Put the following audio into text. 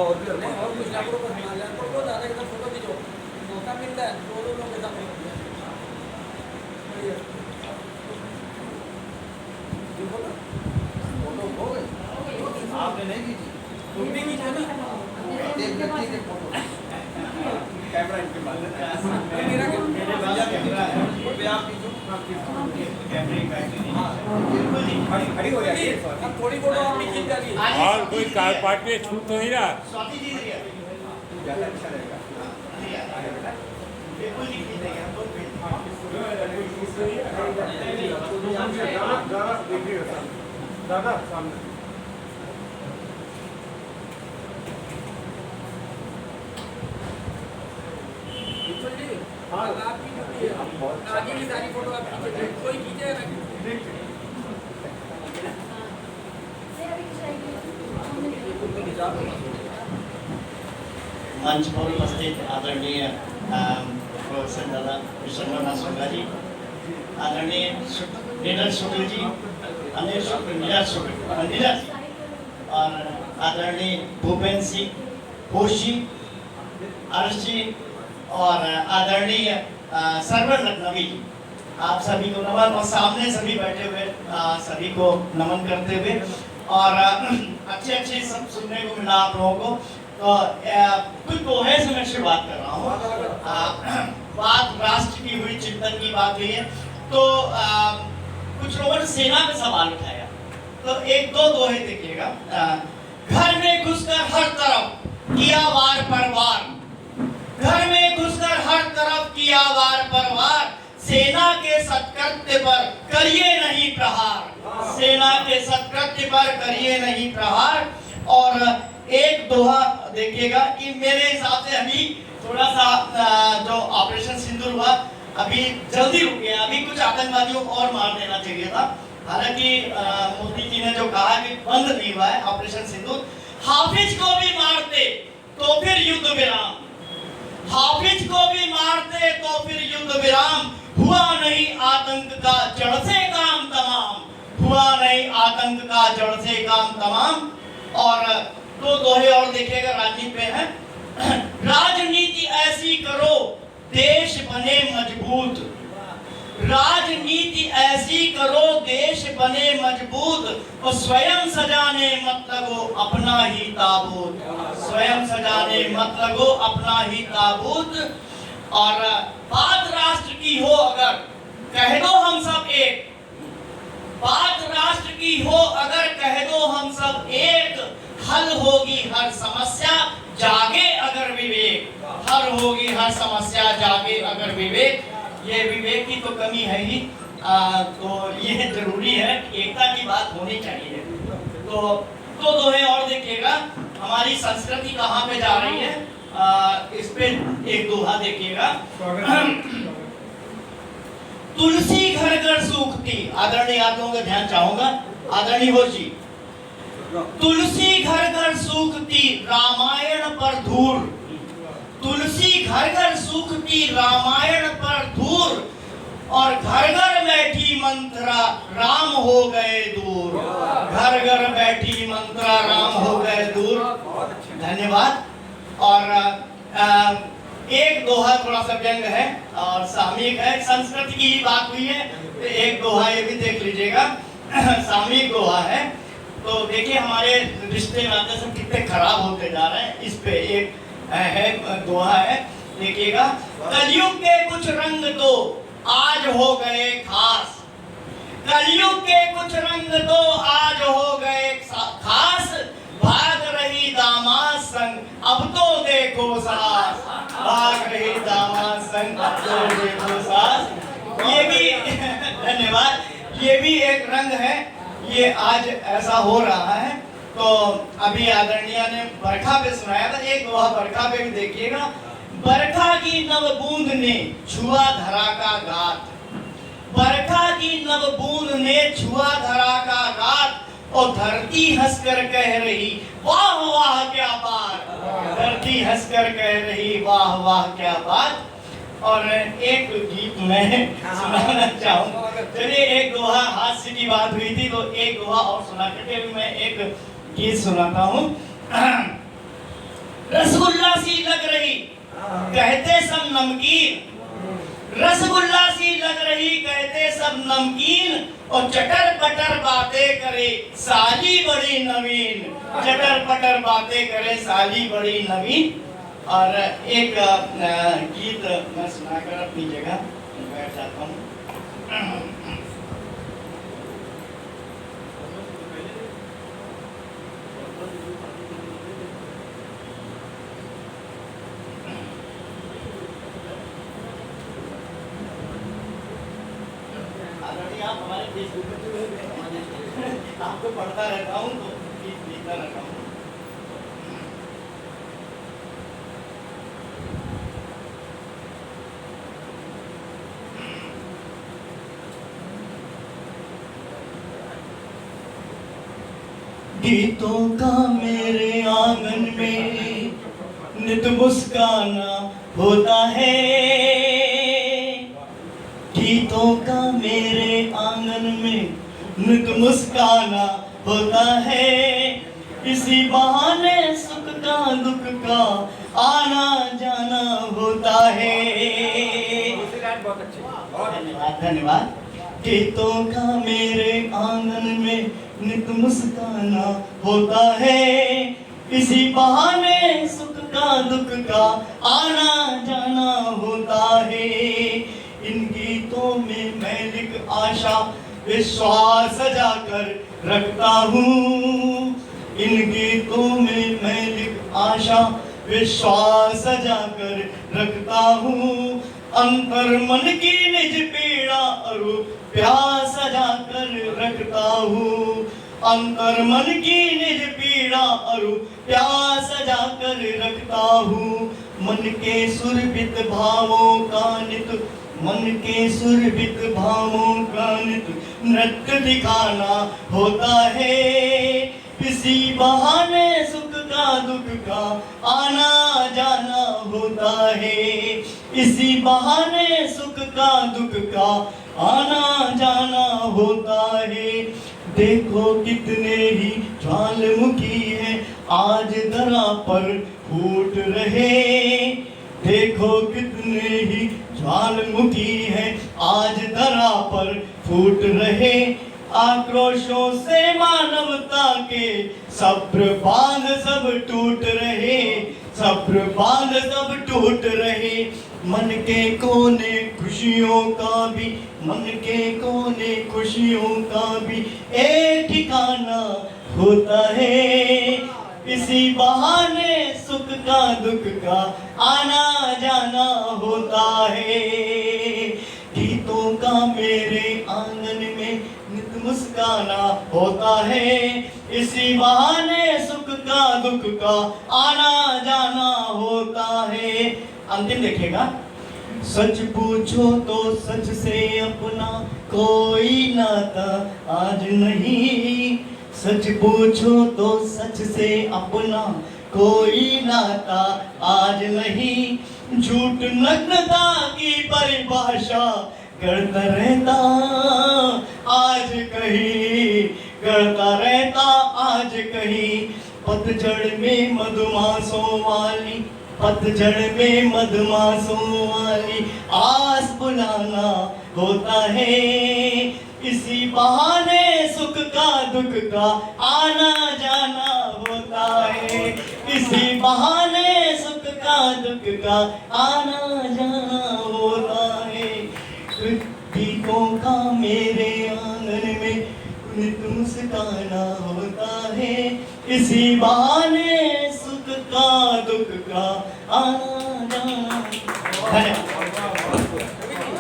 और भी नहीं और कुछ लाखों को हिमालयन को बहुत ज़्यादा एकदम फोटो खींचो मौका मिलता है दो लोगों के साथ फोटो हो गई आपने नहीं खींची तुम भी खींचो ना एक व्यक्ति के फोटो कैमरा इनके पास है मेरा मेरे भैया कैमरा है वो भी आप खींचो कैमरे का बिल्कुल नहीं खड़ी हो जाएगी अब थोड़ी फोटो आपने खींच डाली और कोई कार पार्ट में छूट तो नहीं रहा स्वाति जी ने ज़्यादा अच्छा रहेगा बिल्कुल नहीं खींचेंगे हम लोग दादा सामने हाँ आगे की सारी फोटो आप खींचे कोई खींचे मंच पर उपस्थित आदरणीय प्रोफेसर दादा विश्वनाथ सोंगा जी, आदरणीय नीरज शुक्ल जी, नीरज शुक्ल जी और आदरणीय भूपेंद्र सिंह घोष जी, अर्श जी और आदरणीय सरवर लखनवी जी, आप सभी को नमन और सामने सभी बैठे हुए सभी को नमन करते हुए और अच्छे सब सुनने को मिला आप लोगों को। तो कुछ दोहे से मैं शुरुआत कर रहा हूँ। बात राष्ट्र की हुई, चिंतन की बात हुई है तो कुछ लोगों ने सेना पे सवाल उठाया तो एक दो दोहे देखिएगा। घर में घुसकर हर तरफ किया वार पर वार, घर में घुसकर हर तरफ किया वार पर वार, सेना के सत्कृत्य पर करिए नहीं प्रहार, सेना के सत्कृत्य पर करिए नहीं प्रहार। और एक दोहा देखिएगा कि मेरे हिसाब से अभी थोड़ा सा जो ऑपरेशन सिंदूर हुआ अभी जल्दी रुक गया, अभी कुछ आतंकवादियों को और मार देना चाहिए था। हालांकि मोदी जी ने जो कहा कि बंद नहीं हुआ है ऑपरेशन सिंदूर, हाफिज को भी मारते तो फिर युद्ध विराम, हाफिज को भी मारते तो फिर युद्ध विराम, हुआ नहीं आतंक का जड़ से काम तमाम, हुआ नहीं आतंक का जड़ से काम तमाम। और दो दोहे और देखिएगा राजनीति पे है। राजनीति ऐसी करो देश बने मजबूत, राजनीति ऐसी करो देश बने मजबूत, और स्वयं सजाने मत लगो अपना ही ताबूत, स्वयं सजाने मत लगो अपना ही ताबूत। और बात राष्ट्र की हो अगर कह दो हम सब एक, बात राष्ट्र की हो अगर कह दो हम सब एक, हल होगी हर समस्या जागे अगर विवेक, हल होगी हर समस्या जागे अगर विवेक। ये विवेक की तो कमी है ही, तो ये जरूरी है, एकता की बात होनी चाहिए। तो दोहे और देखिएगा, हमारी संस्कृति कहाँ पे जा रही है, इस पे एक दोहा देखिएगा। तुलसी घर घर सूखती, आदरणीय आप लोगों का ध्यान चाहूंगा, आदरणीय हो जी। तुलसी घर घर सूखती रामायण पर धूर, तुलसी घर घर सूखती रामायण पर धूर, और घर घर बैठी मंत्रा राम हो गए दूर, घर घर बैठी मंत्रा राम हो गए दूर। धन्यवाद। और एक दोहा थोड़ा सा व्यंग है और सामयिक है, संस्कृति की ही बात हुई है तो एक दोहा ये भी देख लीजिएगा, सामयिक दोहा है। तो देखिए हमारे रिश्ते नाते सब कितने खराब होते जा रहे हैं, इस पे एक है दोहा है, देखिएगा। कलयुग के कुछ रंग तो आज हो गए खास, कलयुग के कुछ रंग तो आज हो गए खास, भाग रही दामाद संग अब तो देखो सास, भाग रही दामाद संग अब तो देखो सास। ये भी धन्यवाद, ये भी एक रंग है, ये आज ऐसा हो रहा है। तो अभी आदरणीय ने बरखा पे सुनाया था, एक दोहा बरखा पे भी देखिएगा। बरखा की नव बूंद ने छुआ धरा का गात, बरखा की नव बूंद ने छुआ धरा का गात, और धरती हंसकर कह रही वाह वाह क्या बात, धरती हंसकर कह रही वाह वाह क्या बात। और एक गीत मैं सुनाना चाहूँगा, चलिए एक दोहा, हास्य की बात हुई थी तो एक दोहा और सुना करके मैं एक गीत सुनाता हूँ। कहते सब नमकीन, रसगुल्ला सी लग रही कहते सब नमकीन, और चटर पटर बातें करे साली बड़ी नवीन, चटर पटर बातें करे साली बड़ी नवीन। और एक गीत मैं सुनाकर अपनी जगह बैठ जाता हूँ। आप हमारे फेसबुक पे आपको पढ़ता रहता हूँ तो लिखता रहता हूँ। गीतों का मेरे आंगन में नित मुस्काना होता है, गीतों का मेरे आंगन में नित मुस्काना होता है, इसी बहाने सुख का दुख का आना जाना होता है। धन्यवाद धन्यवाद। गीतों का मेरे आंगन में नित मुस्काना होता है, इसी बहाने सुख का दुख का आना जाना होता है। इन गीतों में मैं लिख आशा विश्वास सजाकर रखता हूँ, इन गीतों में मैं लिख आशा विश्वास सजाकर रखता हूँ। अंतर मन की निज पीड़ा और प्यास सजाकर रखता हूँ, अंतर मन की निज पीड़ा और प्यास सजाकर रखता हूँ। मन के सुरभित भावों का नित, मन के सुरभित भावों का नित नृत्य दिखाना होता है, इसी बहाने सुख का दुख का आना जाना होता है, इसी बहाने सुख का दुख का आना जाना होता है। देखो कितने ही ज्वालामुखी है आज धरा पर फूट रहे, देखो कितने ही ज्वालामुखी है आज धरा पर फूट रहे। आक्रोशों से मानवता के सब्र बांध सब टूट रहे, सब्र बांध सब टूट रहे। मन के कोने खुशियों का भी, मन के कोने खुशियों का भी एक ठिकाना होता है, इसी बहाने सुख का दुख का आना जाना होता है। गीतों का मेरे आंगन में नित मुस्काना होता है, इसी बहाने सुख का दुख का आना जाना होता है। अंतिम देखिएगा। सच पूछो तो सच से अपना कोई नाता आज नहीं, सच पूछो तो सच से अपना कोई नाता आज नहीं। झूठ नग्नता की परिभाषा करता रहता आज कहीं, करता रहता आज कहीं। पतझड़ में मधुमासों वाली, पतझड़ में मधुमासों वाली आस बुलाना होता है, इसी बहाने सुख का दुख का आना जाना होता है, इसी बहाने सुख का दुख का आना जाना होता है। गीतों का मेरे आंगन में नित मुस्काना होता है, इसी बहाने सुख का दुख का आना